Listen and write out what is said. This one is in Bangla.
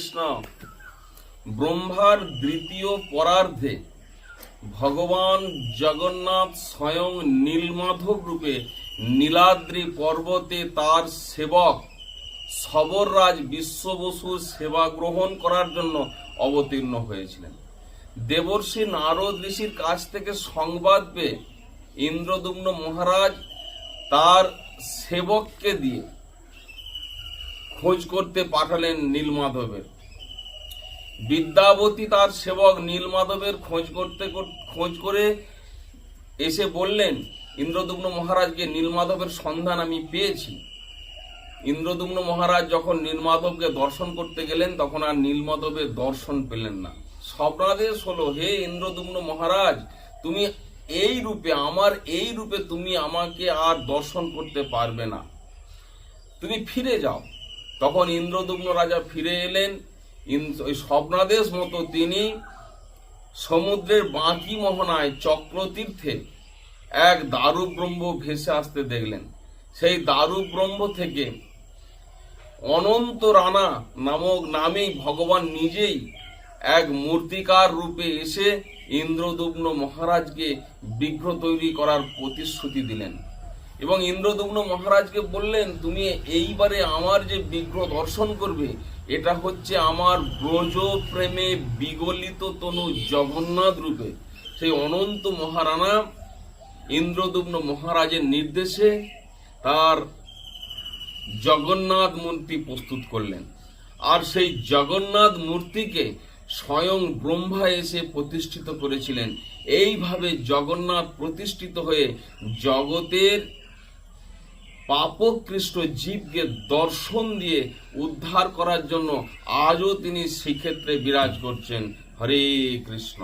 কৃষ্ণ। ব্রহ্মার দ্বিতীয় পরার্ধে ভগবান জগন্নাথ স্বয়ং নীলমাধব রূপে নীলাদ্রি পর্বতে তার সেবক সবররাজ বিশ্ববসুর সেবা গ্রহণ করার জন্য অবতীর্ণ হয়েছিলেন। দেবর্ষি নারদ ঋষির কাছ থেকে সংবাদ পেয়ে ইন্দ্রদুম্ন মহারাজ তার সেবককে দিয়ে খোঁজ করতে পাঠালেন নীলমাধবের। বিদ্যাবতী তার সেবক নীলমাধবের খোঁজ করে এসে বললেন ইন্দ্রদুম্ন মহারাজকে, নীলমাধবের সন্ধান আমি পেয়েছি। ইন্দ্রদুম্ন মহারাজ যখন নীলমাধবকে দর্শন করতে গেলেন তখন আর নীলমাধবের দর্শন পেলেন না। স্বপ্নাদেশ হলো, হে ইন্দ্রদুম্ন মহারাজ, তুমি এই রূপে তুমি আমাকে আর দর্শন করতে পারবে না, তুমি ফিরে যাও। তখন ইন্দ্রদুম্ন রাজা ফিরে এলেন। ওই স্বপ্নাদেশ মতো তিনি সমুদ্রের বাঁকি মোহনায় চক্রতীর্থে এক দারু ব্রহ্ম ভেসে আসতে দেখলেন। সেই দারু ব্রহ্ম থেকে অনন্ত রানা নামেই ভগবান নিজেই এক মূর্তিকার রূপে এসে ইন্দ্রদুম্ন মহারাজকে বিগ্রহ তৈরি করার প্রতিশ্রুতি দিলেন এবং ইন্দ্রদুম্ন মহারাজকে বললেন, তুমি এইবারে আমার যে বিগ্রহ দর্শন করবে, এটা হচ্ছে আমার ব্রজ প্রেমে বিগলিত তনু জগন্নাথ রূপে। সেই অনন্ত মহারানা ইন্দ্রদুম্ন মহারাজের নির্দেশে তার জগন্নাথ মূর্তি প্রস্তুত করলেন। আর সেই জগন্নাথ মূর্তিকে স্বয়ং ব্রহ্মা এসে প্রতিষ্ঠিত করেছিলেন। এইভাবে জগন্নাথ প্রতিষ্ঠিত হয়ে জগতের পাপকৃষ্ট জীবকে দর্শন দিয়ে উদ্ধার করার জন্য আজও তিনি শ্রীক্ষেত্রে বিরাজ করছেন। হরে কৃষ্ণ।